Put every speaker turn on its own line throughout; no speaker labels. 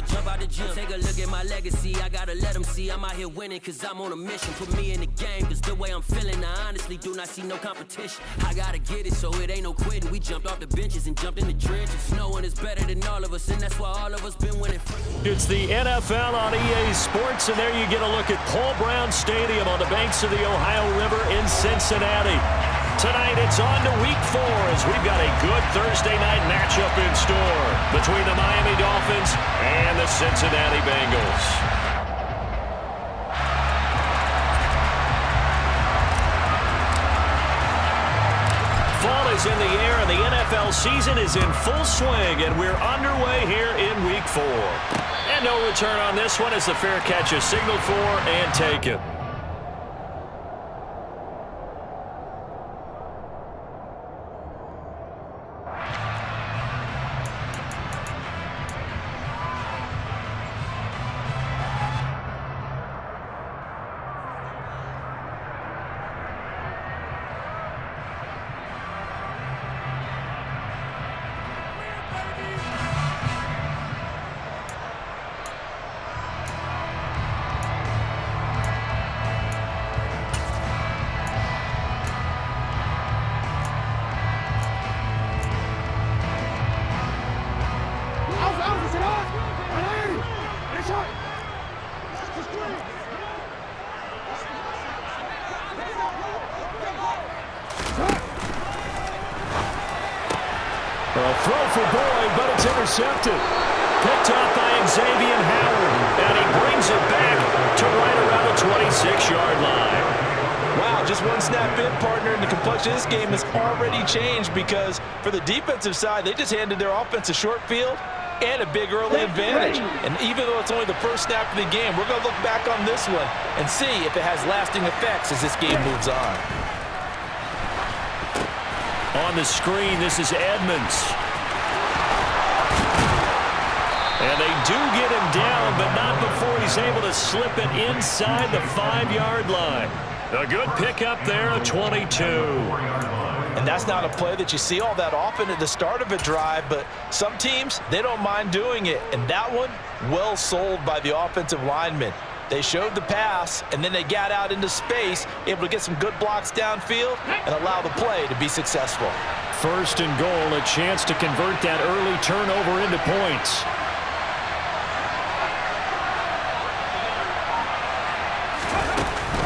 jump out the gym. Take a look at my legacy, I gotta let them see I'm out here winning, cause I'm on a mission. Put me in the game, cause the way I'm feeling, I honestly do not see no competition. I gotta get it, so it ain't no quitting. We jumped off the benches and jumped in the trenches. No one is better than all of us, and that's why all of us been winning.
It's the NFL on EA Sports, and there you get a look at Paul Brown Stadium on the banks of the Ohio River in Cincinnati. Tonight it's on to Week 4 as we've got a good Thursday night matchup in store between the Miami Dolphins and the Cincinnati Bengals. Fall is in the air and the NFL season is in full swing, and we're underway here in Week 4. And no return on this one as the fair catch is signaled for and taken. Throw for Boyd, but it's intercepted. Picked off by Xavier Howard, and he brings it back to right around the 26-yard line.
Wow, just one snap in, partner, and the complexion of this game has already changed because for the defensive side, they just handed their offense a short field and a big early advantage. And even though it's only the first snap of the game, we're going to look back on this one and see if it has lasting effects as this game moves on.
On the screen, this is Edmonds. And they do get him down, but not before he's able to slip it inside the 5-yard line. A good pickup there, a 22.
And that's not a play that you see all that often at the start of a drive, but some teams, they don't mind doing it. And that one, well sold by the offensive lineman. They showed the pass, and then they got out into space, able to get some good blocks downfield and allow the play to be successful.
First and goal, a chance to convert that early turnover into points.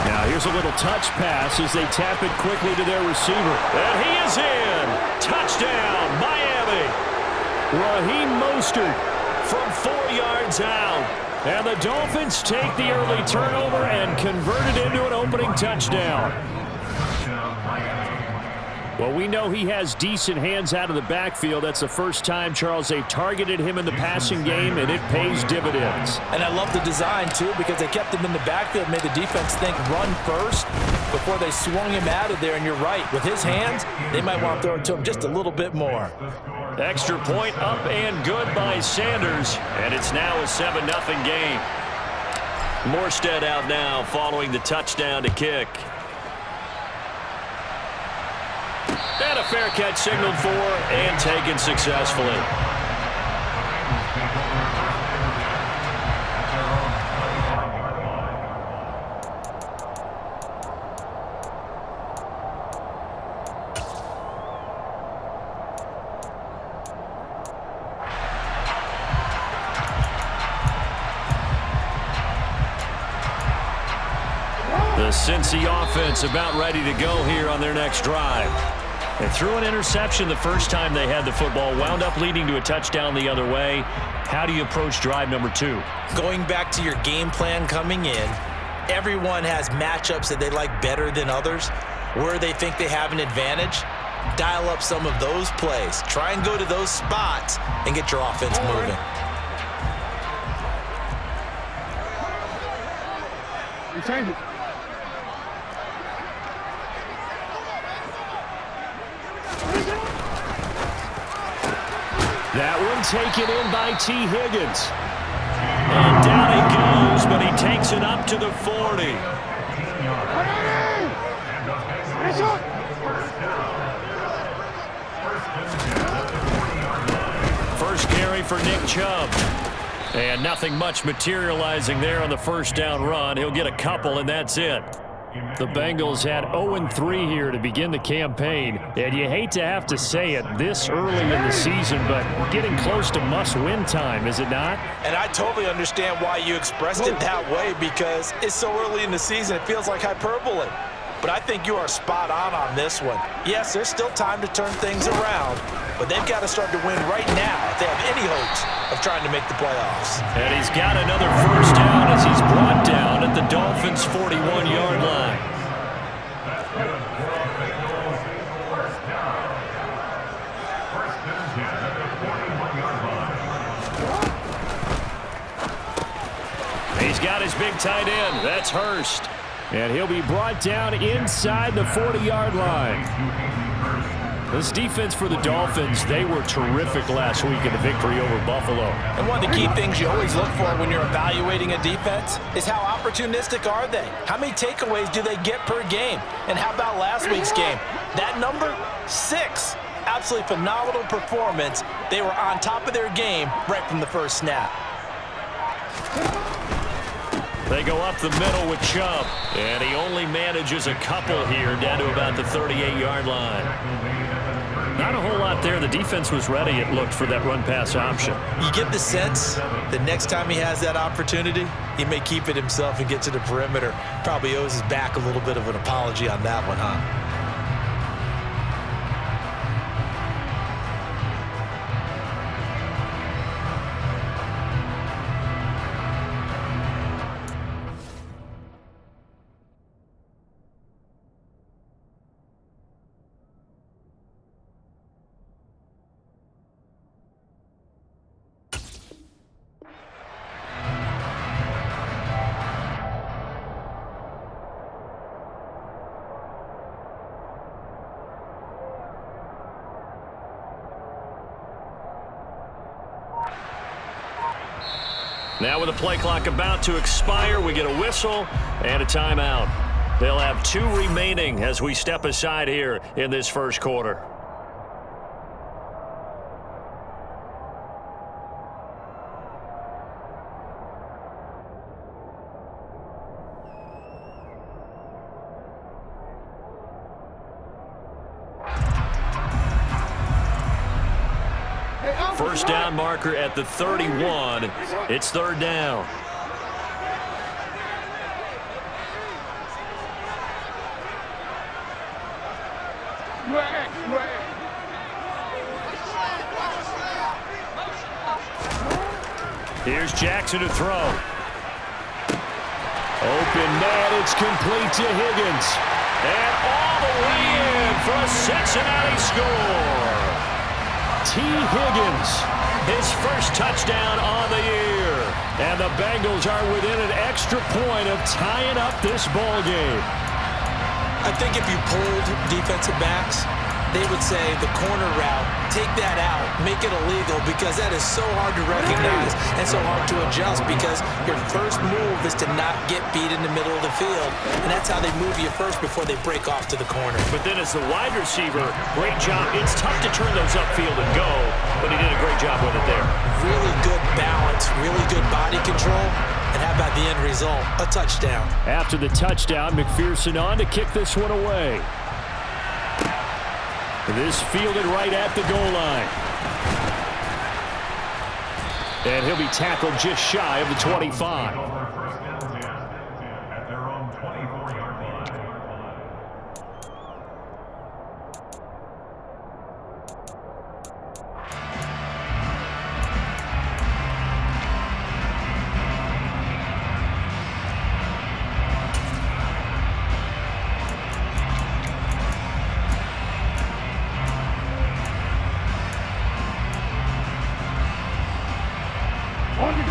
Now here's a little touch pass as they tap it quickly to their receiver. And he is in. Touchdown, Miami. Raheem Mostert from 4 yards out. And the Dolphins take the early turnover and convert it into an opening touchdown. Well, we know he has decent hands out of the backfield. That's the first time, Charles, they've targeted him in the passing game, and it pays dividends.
And I love the design, too, because they kept him in the backfield, made the defense think run first before they swung him out of there. And you're right, with his hands, they might want to throw it to him just a little bit more.
Extra point up and good by Sanders, and it's now a 7-0 game. Morstead out now following the touchdown to kick. And a fair catch signaled for and taken successfully. The Cincy offense about ready to go here on their next drive. They threw an interception the first time they had the football, wound up leading to a touchdown the other way. How do you approach drive number 2?
Going back to your game plan coming in, everyone has matchups that they like better than others. Where they think they have an advantage, dial up some of those plays. Try and go to those spots and get your offense moving.
Change it.
That one taken in by T. Higgins. And down he goes, but he takes it up to the 40. First carry for Nick Chubb. And nothing much materializing there on the first down run. He'll get a couple, and that's it. The Bengals had 0-3 here to begin the campaign, and you hate to have to say it this early in the season, but we're getting close to must-win time, is it not?
And I totally understand why you expressed it that way, because it's so early in the season, it feels like hyperbole. But I think you are spot on this one. Yes, there's still time to turn things around, but they've got to start to win right now if they have any hopes of trying to make the playoffs.
And he's got another first down as he's brought down at the Dolphins' 41-yard line. He's got his big tight end. That's Hurst. And he'll be brought down inside the 40-yard line. This defense for the Dolphins, they were terrific last week in the victory over Buffalo.
And one of the key things you always look for when you're evaluating a defense is how opportunistic are they? How many takeaways do they get per game? And how about last week's game? That number, 6. Absolutely phenomenal performance. They were on top of their game right from the first snap.
They go up the middle with Chubb, and he only manages a couple here down to about the 38-yard line. Not a whole lot there. The defense was ready, it looked, for that run-pass option.
You get the sense that next time he has that opportunity, he may keep it himself and get to the perimeter. Probably owes his back a little bit of an apology on that one, huh?
Now with the play clock about to expire, we get a whistle and a timeout. They'll have 2 remaining as we step aside here in this first quarter. First down marker at the 31. It's third down. Here's Jackson to throw. Open man, it's complete to Higgins. And all the way in for a Cincinnati score. T. Higgins, his first touchdown on the year. And the Bengals are within an extra point of tying up this ball game.
I think if you pulled defensive backs, they would say the corner route, take that out, make it illegal, because that is so hard to recognize and so hard to adjust, because your first move is to not get beat in the middle of the field, and that's how they move you first before they break off to the corner.
But then as the wide receiver, great job. It's tough to turn those upfield and go, but he did a great job with it there.
Really good balance, really good body control, and how about the end result? A touchdown.
After the touchdown, McPherson on to kick this one away. This fielded right at the goal line. And he'll be tackled just shy of the 25.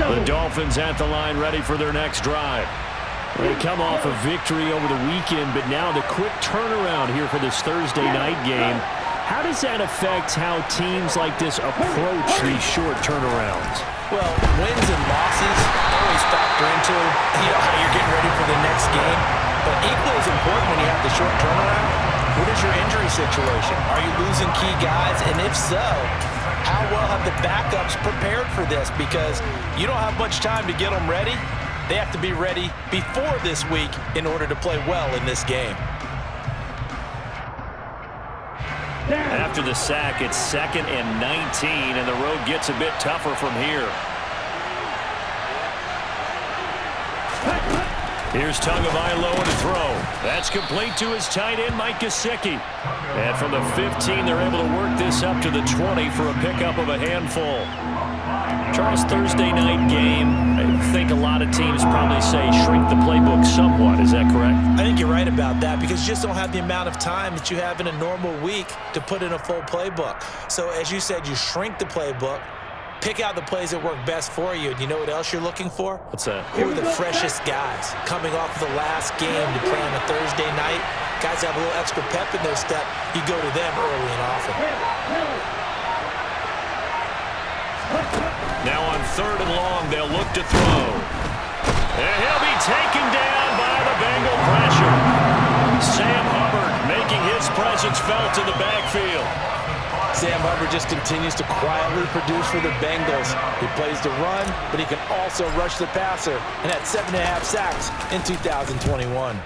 The Dolphins at the line ready for their next drive. They come off a victory over the weekend, but now the quick turnaround here for this Thursday night game. How does that affect how teams like this approach these short turnarounds?
Well, wins and losses always factor into how you're getting ready for the next game. But equally as important when you have the short turnaround, what is your injury situation? Are you losing key guys? And if so, how well have the backups prepared for this? Because you don't have much time to get them ready. They have to be ready before this week in order to play well in this game.
After the sack, it's 2nd and 19, and the road gets a bit tougher from here. Here's Tagovailoa to throw. That's complete to his tight end, Mike Gesicki. And from the 15, they're able to work this up to the 20 for a pickup of a handful. Charles, Thursday night game, I think a lot of teams probably say shrink the playbook somewhat. Is that correct?
I think you're right about that because you just don't have the amount of time that you have in a normal week to put in a full playbook. So as you said, you shrink the playbook, pick out the plays that work best for you. And you know what else you're looking for?
What's that?
Who are the freshest guys coming off the last game to play on a Thursday night? Guys have a little extra pep in their step. You go to them early and often.
Now on 3rd and long, they'll look to throw. And he'll be taken down by the Bengal pressure. Sam Hubbard making his presence felt in the backfield.
Sam Hubbard just continues to quietly produce for the Bengals. He plays the run, but he can also rush the passer, and had 7.5 sacks in 2021.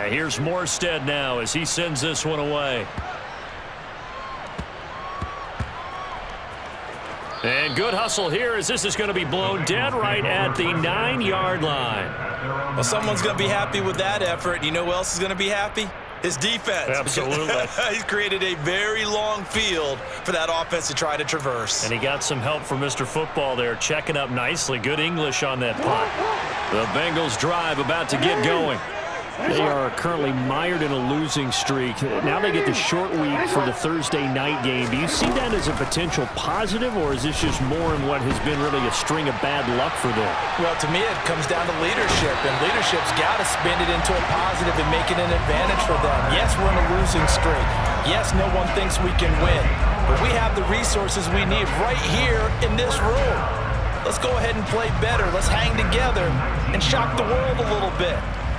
Here's Morstead now as he sends this one away. And good hustle here as this is going to be blown dead right at the 9-yard line.
Well, someone's going to be happy with that effort. You know who else is going to be happy? His defense.
Absolutely.
He's created a very long field for that offense to try to traverse.
And he got some help from Mr. Football there, checking up nicely. Good English on that punt. The Bengals drive about to get going. They are currently mired in a losing streak. Now they get the short week for the Thursday night game. Do you see that as a potential positive, or is this just more in what has been really a string of bad luck for them?
Well, to me, it comes down to leadership, and leadership's got to spin it into a positive and make it an advantage for them. Yes, we're in a losing streak. Yes, no one thinks we can win, but we have the resources we need right here in this room. Let's go ahead and play better. Let's hang together and shock the world a little bit.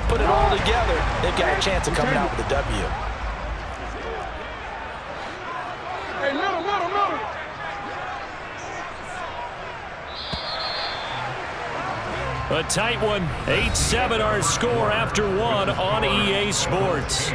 Put it all together, they've got a chance of coming out with a W.
Hey, little.
A tight one. 8-7 our score after one on EA Sports.